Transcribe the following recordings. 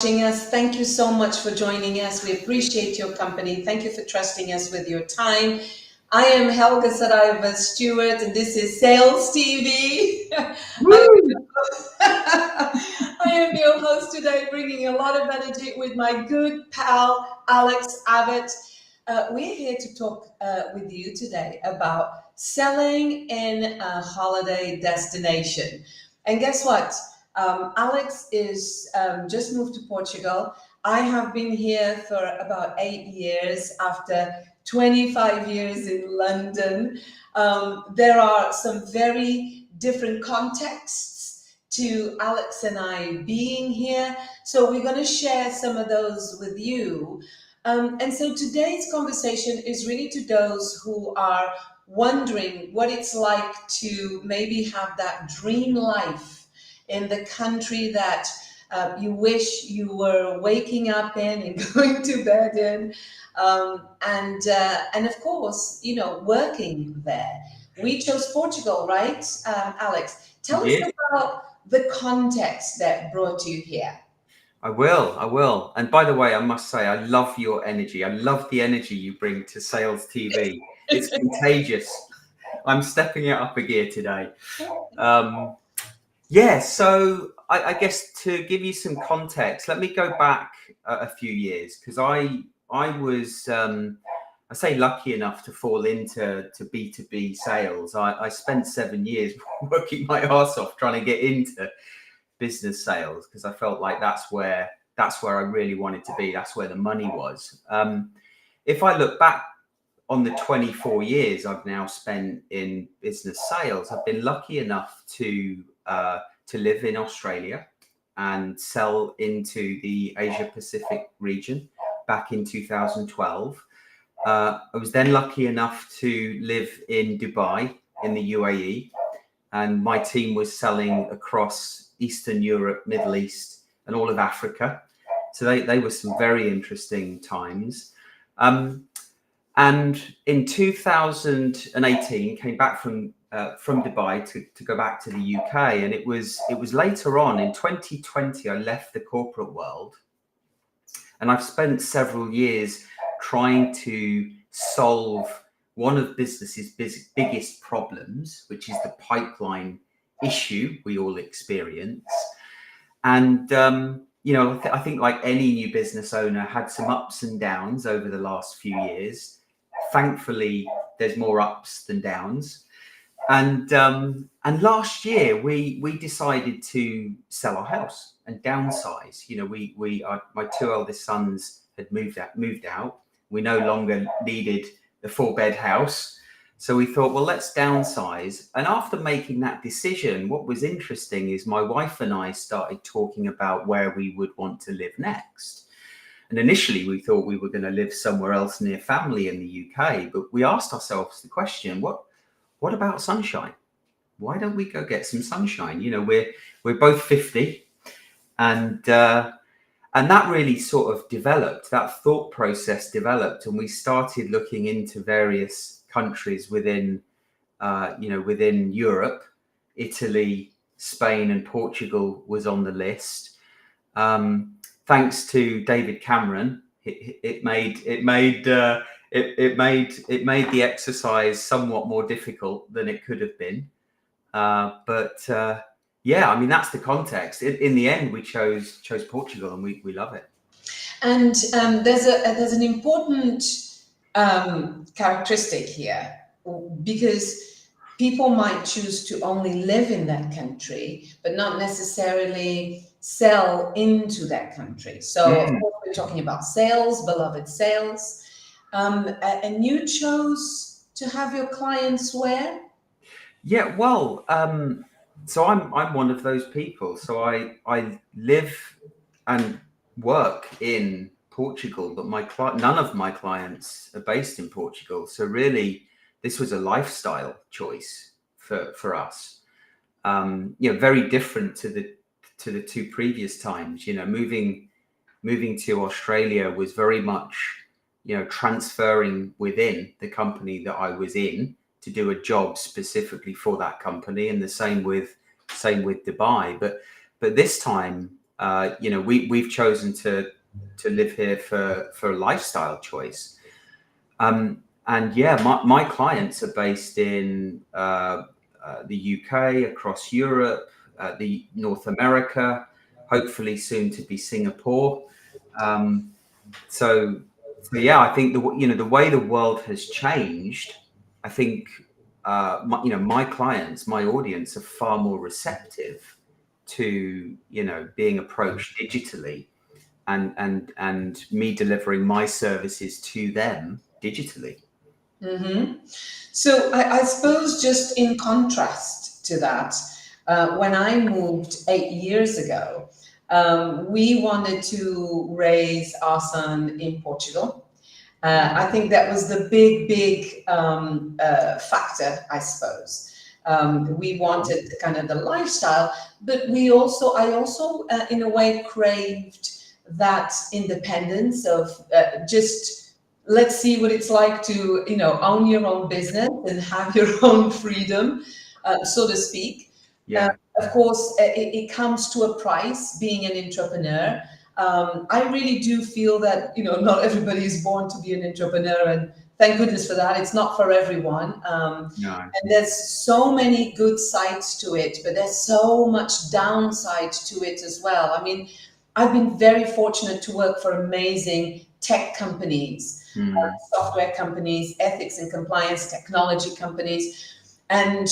Us. Thank you so much for joining us. We appreciate your company. Thank you for trusting us with your time. I am Helga Saraiva Stewart, and this is Sales TV. I am your host today, bringing a lot of energy with my good pal, Alex Abbott. We're here to talk with you today about selling in a holiday destination. And guess what? Alex is just moved to Portugal. I have been here for about 8 years after 25 years in London. There are some very different contexts to Alex and I being here. So we're going to share some of those with you. And so today's conversation is really to those who are wondering what it's like to maybe have that dream life in the country that you wish you were waking up in and going to bed in, and of course, working there. We chose Portugal, right, Alex? Tell us about the context that brought you here. I will. And by the way, I must say, I love your energy. I love the energy you bring to Sales TV. It's contagious. I'm stepping it up a gear today. So I guess to give you some context, let me go back a few years, because I was, I say, lucky enough to fall into B2B sales. I spent 7 years working my arse off trying to get into business sales, because I felt like that's where I really wanted to be. That's where the money was. If I look back on the 24 years I've now spent in business sales, I've been lucky enough to live in Australia and sell into the Asia Pacific region back in 2012. I was then lucky enough to live in Dubai in the UAE, and my team was selling across Eastern Europe, Middle East, and all of Africa. So they were some very interesting times. And in 2018, came back from Dubai to go back to the UK, and it was later on in 2020 I left the corporate world, and I've spent several years trying to solve one of business's biggest problems, which is the pipeline issue we all experience. And I think like any new business owner, had some ups and downs over the last few years. Thankfully, there's more ups than downs. And last year we decided to sell our house and downsize. My two eldest sons had moved out. We no longer needed the 4-bed house. So we thought, well, let's downsize. And after making that decision, what was interesting is my wife and I started talking about where we would want to live next. And initially we thought we were going to live somewhere else near family in the UK, but we asked ourselves the question, what about sunshine? Why don't we go get some sunshine? We're both 50, and that really sort of developed, that thought process developed, and we started looking into various countries within Europe. Italy, Spain, and Portugal was on the list. Thanks to David Cameron, it made the exercise somewhat more difficult than it could have been. That's the context. In the end, we chose Portugal, and we love it. And there's an important characteristic here, because people might choose to only live in that country, but not necessarily sell into that country. So of course we're talking about sales, beloved sales. And you chose to have your clients where? Yeah, well, so I'm one of those people. So I live and work in Portugal, but none of my clients are based in Portugal. So really, this was a lifestyle choice for us. Very different to the two previous times. Moving to Australia was very much transferring within the company that I was in to do a job specifically for that company, and the same with Dubai. But this time we've chosen to live here for a lifestyle choice. And yeah, my clients are based in the UK, across Europe, the North America, hopefully soon to be Singapore. So yeah, I think the way the world has changed, I think my clients, my audience are far more receptive to being approached digitally, and me delivering my services to them digitally. Mm-hmm. So I suppose just in contrast to that, when I moved 8 years ago, we wanted to raise our son in Portugal. I think that was the big factor, I suppose. We wanted kind of the lifestyle, but I also, in a way, craved that independence of just let's see what it's like to, own your own business and have your own freedom, so to speak. Yeah. Of course, it comes to a price being an entrepreneur. I really do feel that, not everybody is born to be an entrepreneur, and thank goodness for that. It's not for everyone. No. And there's so many good sides to it, but there's so much downside to it as well. I mean, I've been very fortunate to work for amazing tech companies, software companies, ethics and compliance technology companies, and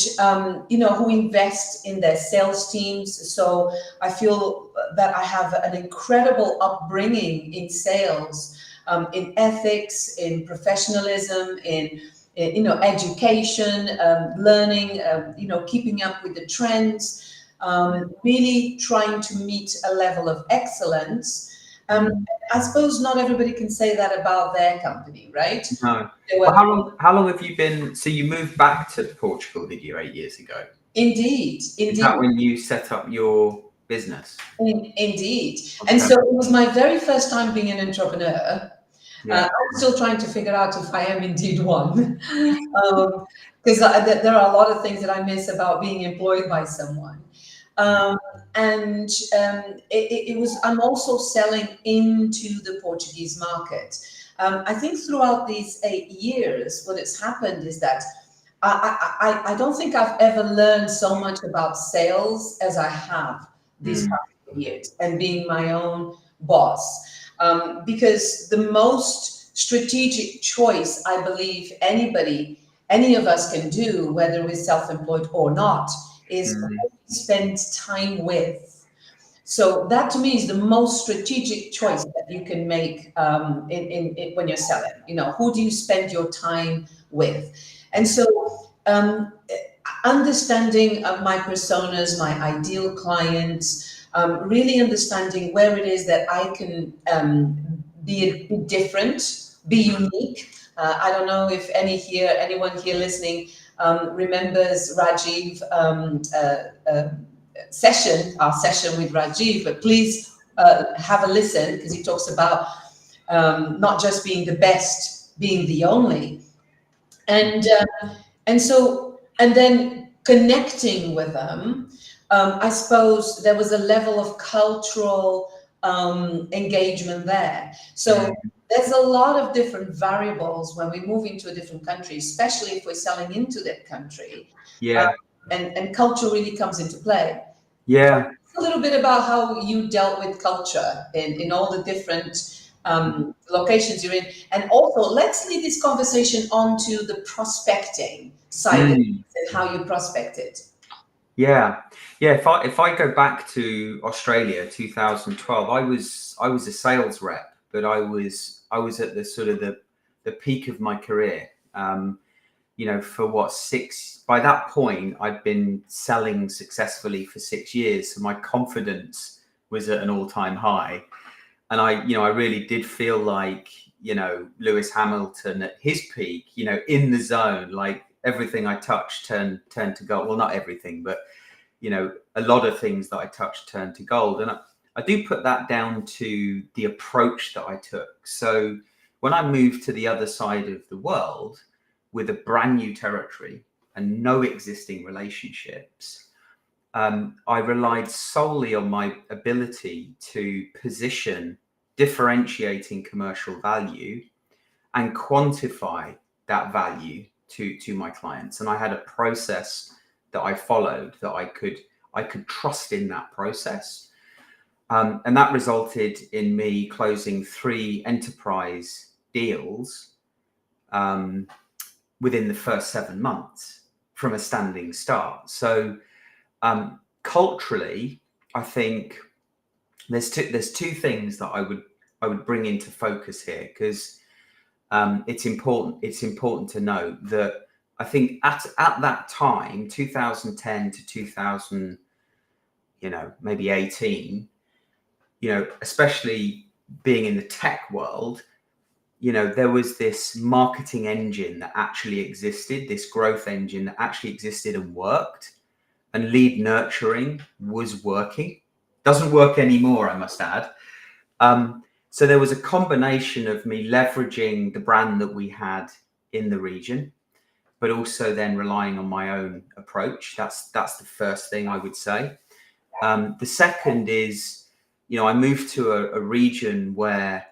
who invest in their sales teams. So I feel that I have an incredible upbringing in sales, in ethics, in professionalism, in education, learning, keeping up with the trends, really trying to meet a level of excellence. I suppose not everybody can say that about their company, right? No. Well, how long have you been? So you moved back to Portugal, did you, 8 years ago? Indeed. Is that when you set up your business? Indeed. Okay. And so it was my very first time being an entrepreneur. Yeah. I'm still trying to figure out if I am indeed one, because there are a lot of things that I miss about being employed by someone. I'm also selling into the Portuguese market. I think throughout these 8 years, what has happened is that I don't think I've ever learned so much about sales as I have these past years, and being my own boss. Because the most strategic choice I believe any of us can do, whether we're self-employed or not, is who we spend time with. So that to me is the most strategic choice that you can make in when you're selling. Who do you spend your time with? And so understanding my personas, my ideal clients, really understanding where it is that I can be different, be unique. I don't know if anyone here listening remembers Rajiv our session with Rajiv, but please have a listen, because he talks about not just being the best, being the only. And then connecting with them, I suppose there was a level of cultural engagement there. So there's a lot of different variables when we move into a different country, especially if we're selling into that country. Yeah. And culture really comes into play. Yeah. A little bit about how you dealt with culture in all the different locations you're in. And also, let's lead this conversation onto the prospecting side of things and how you prospected. Yeah. If I go back to Australia, 2012, I was a sales rep, but I was at the sort of the peak of my career. For by that point, I'd been selling successfully for 6 years. So my confidence was at an all-time high. And I really did feel like, Lewis Hamilton at his peak, in the zone, like everything I touched turned to gold. Well, not everything, but, a lot of things that I touched turned to gold. And I do put that down to the approach that I took. So when I moved to the other side of the world with a brand new territory and no existing relationships, I relied solely on my ability to position differentiating commercial value and quantify that value to my clients. And I had a process that I followed that I could trust in that process. And that resulted in me closing 3 enterprise deals within the first 7 months from a standing start. So culturally, I think there's two things that I would bring into focus here, because it's important to know that I think at that time, 2010 to 2000, maybe 18, especially being in the tech world, there was this marketing engine that actually existed, this growth engine that actually existed and worked, and lead nurturing was working. Doesn't work anymore, I must add. So there was a combination of me leveraging the brand that we had in the region, but also then relying on my own approach. That's the first thing I would say. The second is, I moved to a region where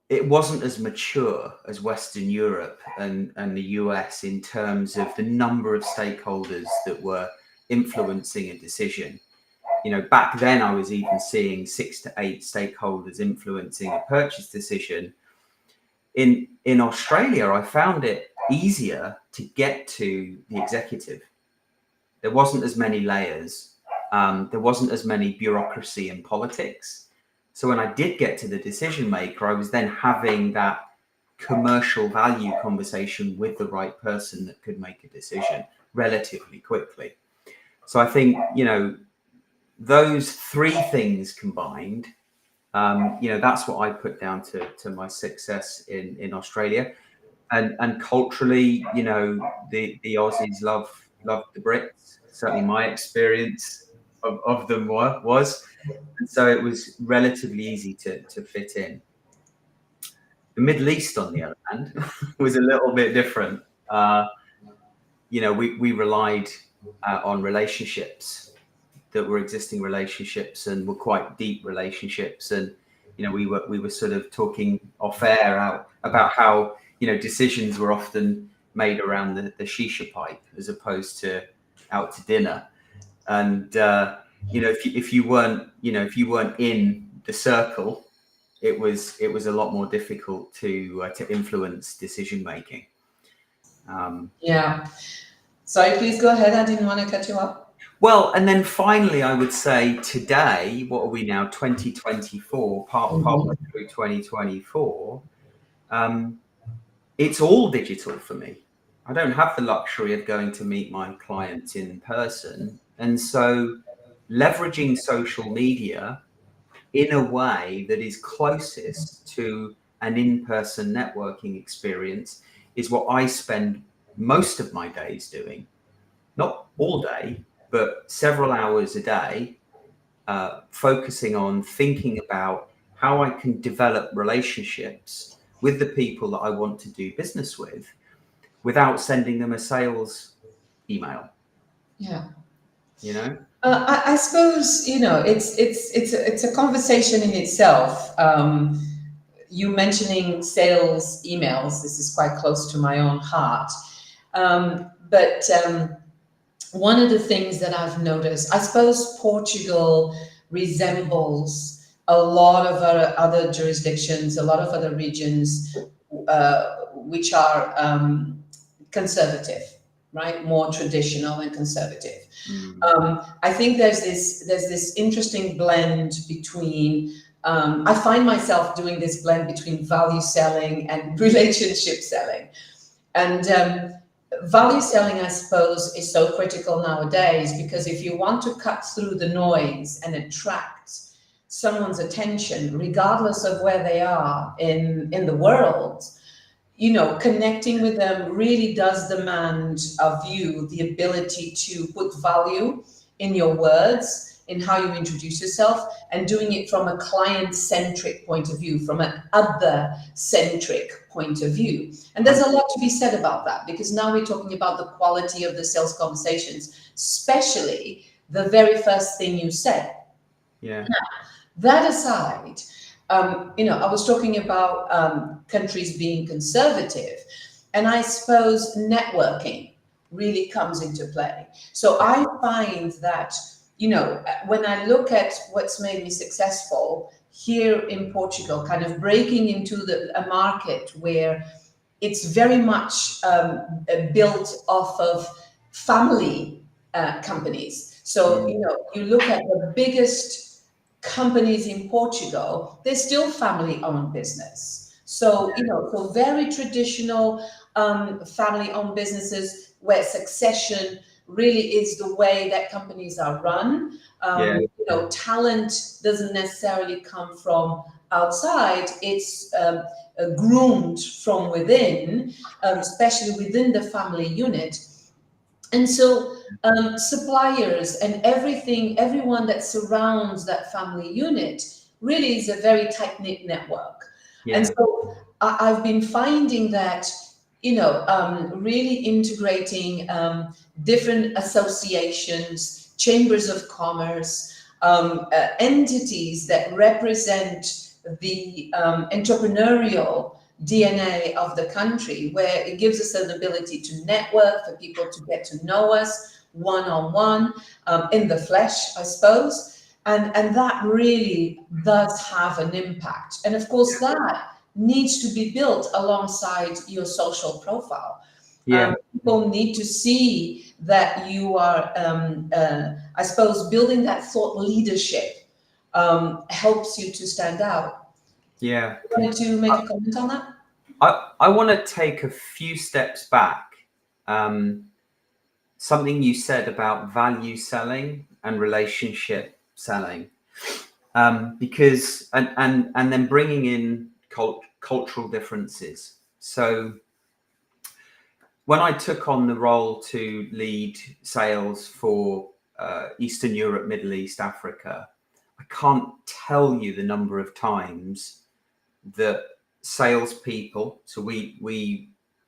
it wasn't as mature as Western Europe and the US in terms of the number of stakeholders that were influencing a decision. Back then I was even seeing 6 to 8 stakeholders influencing a purchase decision. In Australia, I found it easier to get to the executive. There wasn't as many layers. There wasn't as many bureaucracy and politics. So when I did get to the decision maker, I was then having that commercial value conversation with the right person that could make a decision relatively quickly. So I think, those 3 things combined, that's what I put down to my success in Australia. And culturally, the Aussies love the Brits. Certainly my experience of them was. And so it was relatively easy to fit in. The Middle East, on the other hand, was a little bit different. We relied on relationships that were existing relationships and were quite deep relationships. And, we were sort of talking off air about how, decisions were often made around the shisha pipe as opposed to out to dinner. And, if you weren't in the circle, it was a lot more difficult to influence decision making. Yeah. Sorry, please go ahead. I didn't want to cut you off. Well, and then finally, I would say today, what are we now? 2024, partway through 2024. It's all digital for me. I don't have the luxury of going to meet my clients in person, and so leveraging social media in a way that is closest to an in-person networking experience is what I spend most of my days doing. Not all day, but several hours a day, focusing on thinking about how I can develop relationships with the people that I want to do business with without sending them a sales email. Yeah. I suppose, it's a conversation in itself. You mentioning sales emails, this is quite close to my own heart. But one of the things that I've noticed, I suppose Portugal resembles a lot of other jurisdictions, a lot of other regions, which are conservative, right? More traditional and conservative. I think there's this interesting blend between, I find myself doing this blend between value selling and relationship selling. And value selling, I suppose, is so critical nowadays, because if you want to cut through the noise and attract someone's attention, regardless of where they are in the world, connecting with them really does demand of you the ability to put value in your words, in how you introduce yourself, and doing it from a client-centric point of view, from an other-centric point of view. And there's a lot to be said about that, because now we're talking about the quality of the sales conversations, especially the very first thing you said. Yeah. Now, that aside, I was talking about countries being conservative, and I suppose networking really comes into play. So I find that, when I look at what's made me successful here in Portugal, kind of breaking into a market where it's very much built off of family companies. So, you look at the biggest companies in Portugal, they're still family-owned business. So, so very traditional family-owned businesses where succession really is the way that companies are run. Talent doesn't necessarily come from outside. It's groomed from within, especially within the family unit. And so suppliers and everyone that surrounds that family unit really is a very tight-knit network. Yeah. And so I've been finding that, really integrating different associations, chambers of commerce, entities that represent the entrepreneurial DNA of the country, where it gives us an ability to network, for people to get to know us one-on-one, in the flesh, I suppose. And that really does have an impact. And of course, that needs to be built alongside your social profile. People need to see that you are, I suppose, building that thought leadership helps you to stand out. Yeah. You wanted to make a comment on that? I want to take a few steps back. Something you said about value selling and relationship selling, because and then bringing in cultural differences. So when I took on the role to lead sales for Eastern Europe, Middle East, Africa, I can't tell you the number of times that salespeople, so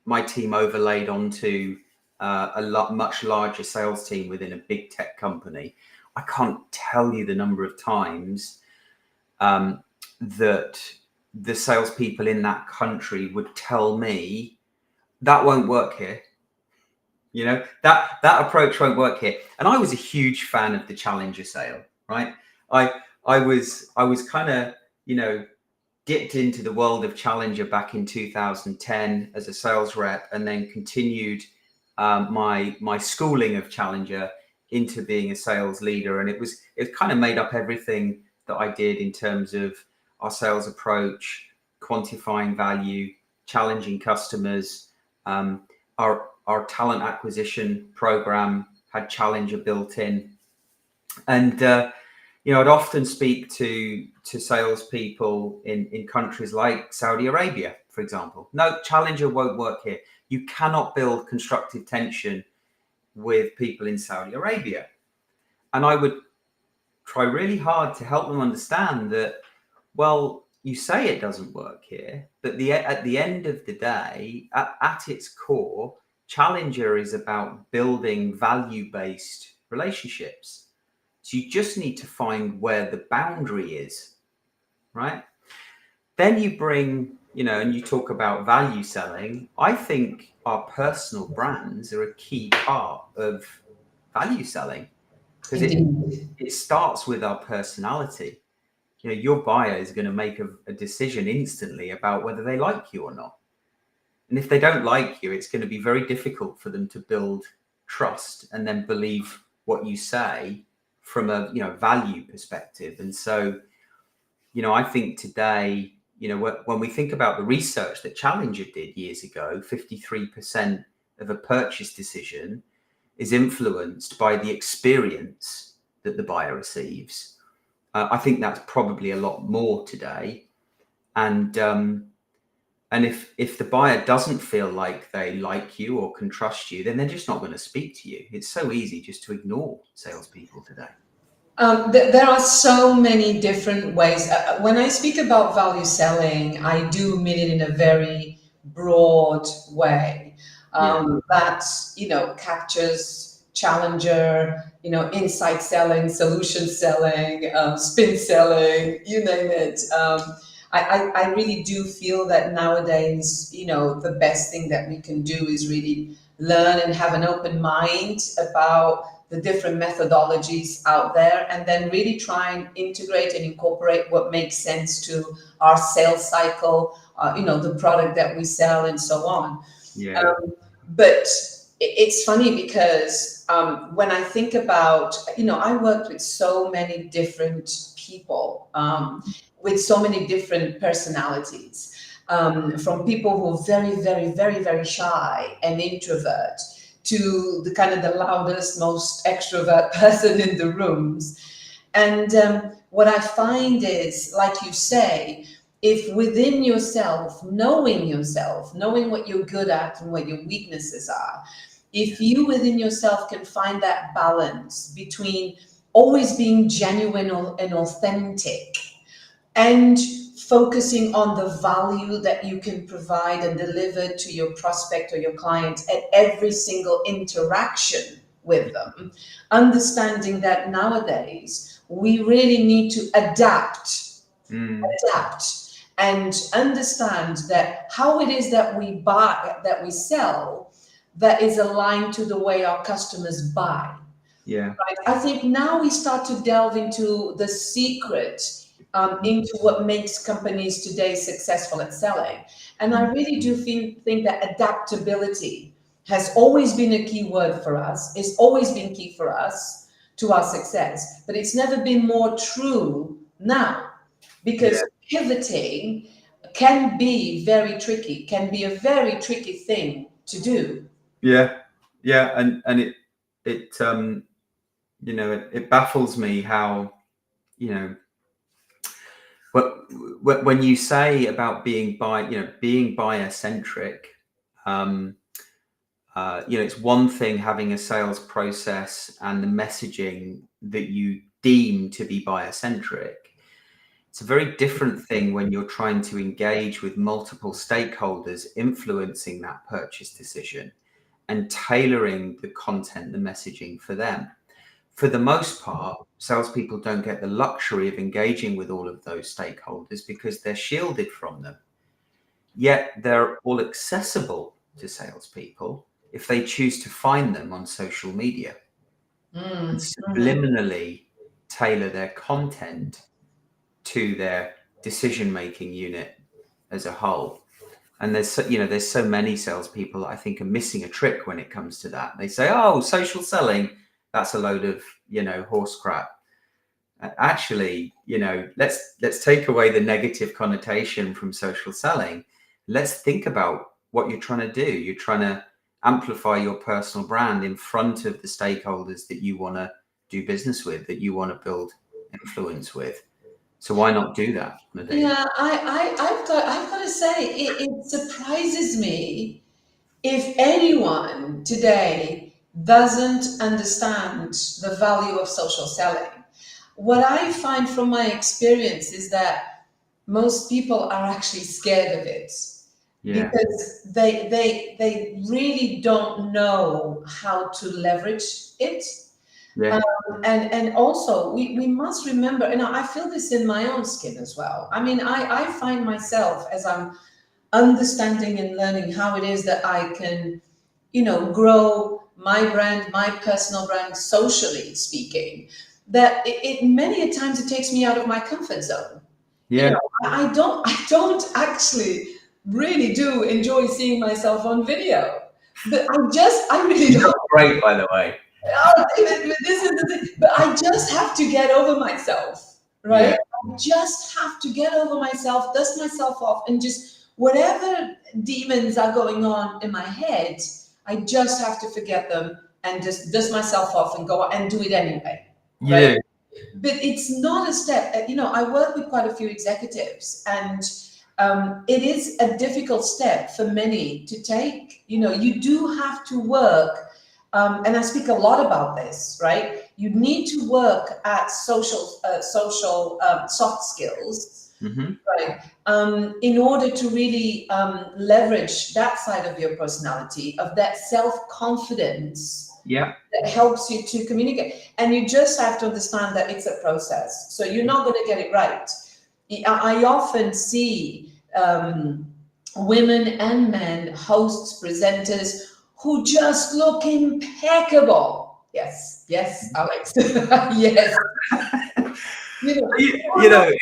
my team overlaid onto much larger sales team within a big tech company. I can't tell you the number of times that the salespeople in that country would tell me, that won't work here. That approach won't work here. And I was a huge fan of the challenger sale, right? I was kind of, dipped into the world of challenger back in 2010 as a sales rep, and then continued my schooling of challenger into being a sales leader. And it kind of made up everything that I did in terms of our sales approach, quantifying value, challenging customers. Our talent acquisition program had challenger built in. And I'd often speak to salespeople in countries like Saudi Arabia, for example. No, challenger won't work here. You cannot build constructive tension with people in Saudi Arabia. And I would try really hard to help them understand that, well, you say it doesn't work here, but at the end of the day, at its core, challenger is about building value-based relationships. So you just need to find where the boundary is, right? Then you bring, and you talk about value selling. I think our personal brands are a key part of value selling, because it starts with our personality. Your buyer is going to make a decision instantly about whether they like you or not. And if they don't like you, it's going to be very difficult for them to build trust and then believe what you say from a value perspective. And so I think today, when we think about the research that Challenger did years ago, 53% of a purchase decision is influenced by the experience that the buyer receives. I think that's probably a lot more today. And if the buyer doesn't feel like they like you or can trust you, then they're just not going to speak to you. It's so easy just to ignore salespeople today. There are so many different ways. When I speak about value selling, I do mean it in a very broad way. Yeah. That captures challenger, insight selling, solution selling, spin selling, you name it. I really do feel that nowadays, the best thing that we can do is really learn and have an open mind about the different methodologies out there, and then really try and integrate and incorporate what makes sense to our sales cycle, the product that we sell, and so on. Yeah. But it's funny because when I think about, I worked with so many different people, with so many different personalities, from people who are very, very, very, very shy and introvert to the kind of the loudest, most extrovert person in the rooms. And what I find is, like you say, if within yourself, knowing what you're good at and what your weaknesses are, if you within yourself can find that balance between always being genuine and authentic, and focusing on the value that you can provide and deliver to your prospect or your client at every single interaction with them, understanding that nowadays we really need to adapt and understand that how it is that we buy, that we sell, that is aligned to the way our customers buy. Yeah. Right. I think now we start to delve into the secret, into what makes companies today successful at selling. And I really do think that adaptability has always been a key word for us, it's always been key for us to our success, but it's never been more true now, because pivoting can be very tricky, can be a very tricky thing to do. Yeah. Yeah. And it it baffles me how, when you say about being buyer centric, it's one thing having a sales process and the messaging that you deem to be buyer centric. It's a very different thing when you're trying to engage with multiple stakeholders influencing that purchase decision and tailoring the content, the messaging for them. For the most part, salespeople don't get the luxury of engaging with all of those stakeholders because they're shielded from them. Yet they're all accessible to salespeople if they choose to find them on social media and subliminally tailor their content to their decision-making unit as a whole. And there's so many salespeople that I think are missing a trick when it comes to that. They say, "Oh, social selling, that's a load of horse crap." Actually, let's take away the negative connotation from social selling. Let's think about what you're trying to do. You're trying to amplify your personal brand in front of the stakeholders that you want to do business with, that you want to build influence with. So why not do that on a daily? Yeah, I've got to say, it surprises me if anyone today doesn't understand the value of social selling. What I find from my experience is that most people are actually scared of it, Yeah. because they really don't know how to leverage it. Yeah. And also we must remember, and I feel this in my own skin as well. I mean, I find myself, as I'm understanding and learning how it is that I can, grow my brand, my personal brand, socially speaking, that it many a times it takes me out of my comfort zone. Yeah. I don't actually really do enjoy seeing myself on video, but I really You're don't. great, by the way. Oh, this is the thing. But I just have to get over myself, right? Yeah. I just have to get over myself, dust myself off, and just whatever demons are going on in my head, I just have to forget them and just dust myself off and go and do it anyway, right? Yeah. But it's not a step. I work with quite a few executives, and it is a difficult step for many to take. You do have to work, and I speak a lot about this, right? you need to work at social soft skills, right? In order to really leverage that side of your personality, of that self-confidence. Yeah. That helps you to communicate. And you just have to understand that it's a process. So you're not going to get it right. I often see women and men, hosts, presenters, who just look impeccable. Yes, yes, Alex. Yes. I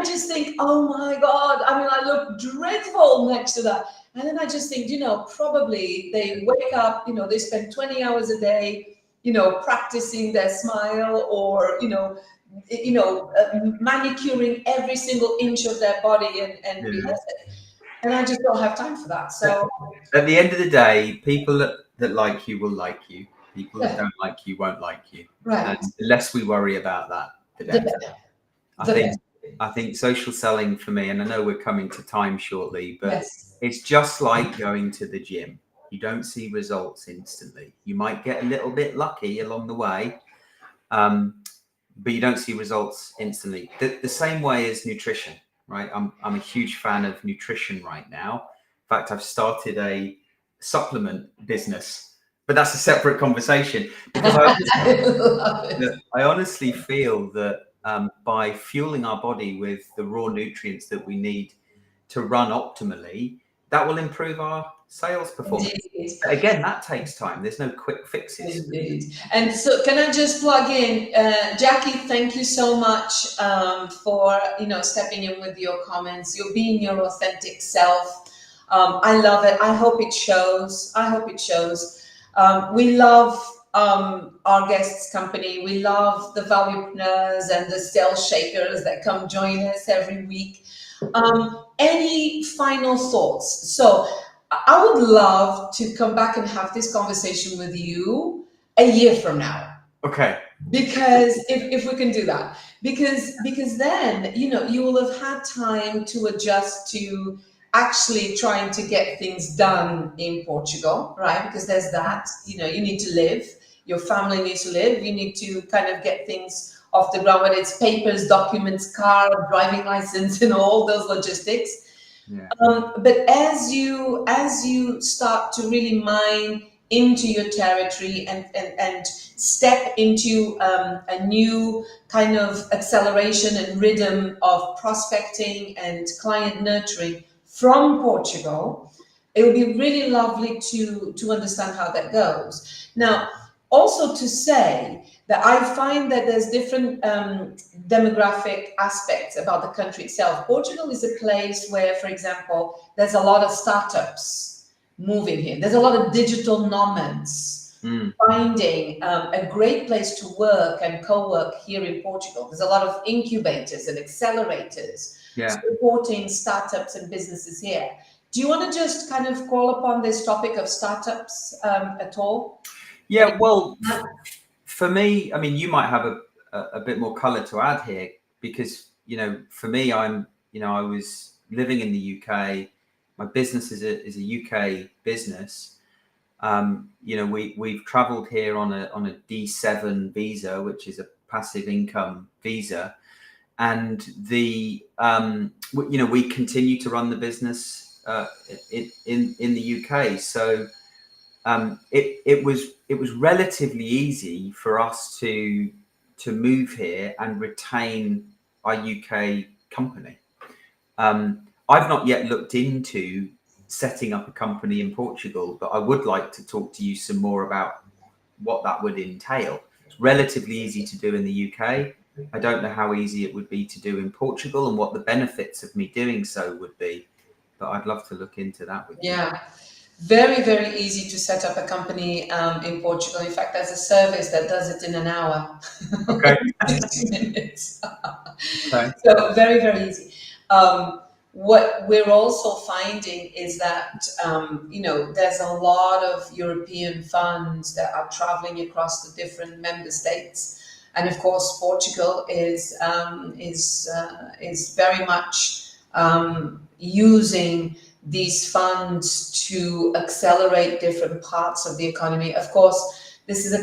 just think, oh my God, I mean, I look dreadful next to that. And then I just think, probably they wake up, they spend 20 hours a day, practicing their smile, or, manicuring every single inch of their body and rehearsing. And I just don't have time for that. So at the end of the day, people that like you will like you. People that don't like you won't like you. Right. And the less we worry about that, the better. I think social selling for me, and I know we're coming to time shortly, but it's just like going to the gym. You don't see results instantly. You might get a little bit lucky along the way, but you don't see results instantly. The same way as nutrition, right? I'm a huge fan of nutrition right now. In fact, I've started a supplement business, but that's a separate conversation, because I honestly feel that by fueling our body with the raw nutrients that we need to run optimally, that will improve our sales performance. But again, that takes time. There's no quick fixes. Indeed. And so can I just plug in, Jackie, thank you so much for, stepping in with your comments. You're being your authentic self. I love it. I hope it shows. We love our guests' company. We love the valuepreneurs and the sales shakers that come join us every week. Any final thoughts? So I would love to come back and have this conversation with you a year from now. Okay. Because if we can do that, because then, you will have had time to adjust to actually trying to get things done in Portugal, right? Because there's that, you need to live, your family needs to live, you need to kind of get things off the ground, whether it's papers, documents, car, driving license, all those logistics. Yeah. But as you start to really mine into your territory and step into a new kind of acceleration and rhythm of prospecting and client nurturing from Portugal, it would be really lovely to understand how that goes. Now, also to say that I find that there's different demographic aspects about the country itself. Portugal is a place where, for example, there's a lot of startups moving here. There's a lot of digital nomads finding a great place to work and co-work here in Portugal. There's a lot of incubators and accelerators supporting startups and businesses here. Do you want to just kind of call upon this topic of startups at all? Yeah, well, for me, I mean, you might have a bit more color to add here, because, for me, I was living in the UK. My business is a UK business. We've traveled here on a D7 visa, which is a passive income visa. And we continue to run the business in the UK. So it was relatively easy for us to move here and retain our UK company. I've not yet looked into setting up a company in Portugal, but I would like to talk to you some more about what that would entail. It's relatively easy to do in the UK. I don't know how easy it would be to do in Portugal and what the benefits of me doing so would be, but I'd love to look into that with you. Yeah, very, very easy to set up a company in Portugal. In fact, there's a service that does it in an hour. Okay. 60 minutes. Okay. So very, very easy. What we're also finding is that, there's a lot of European funds that are traveling across the different member states. And of course, Portugal is very much using these funds to accelerate different parts of the economy. Of course, This is an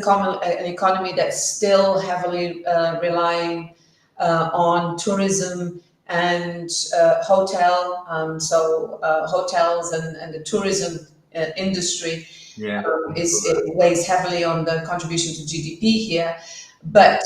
economy that's still heavily relying on tourism and hotel. Hotels and the tourism industry it weighs heavily on the contribution to GDP here. But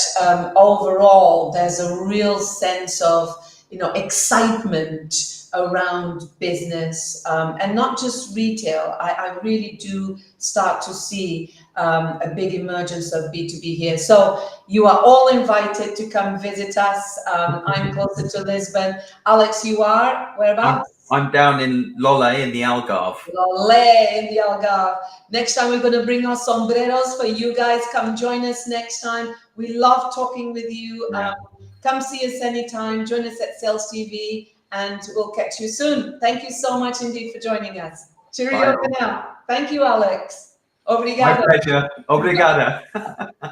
overall, there's a real sense of excitement around business, and not just retail. I really do start to see a big emergence of B2B here. So you are all invited to come visit us. I'm closer to Lisbon. Alex, you are? Whereabouts? I'm down in Lolle in the Algarve. Lolle in the Algarve. Next time we're going to bring our sombreros for you guys. Come join us next time. We love talking with you. Yeah. Come see us anytime. Join us at Sales TV, and we'll catch you soon. Thank you so much indeed for joining us. Cheerio for now. Thank you, Alex. Obrigado. My pleasure. Obrigada.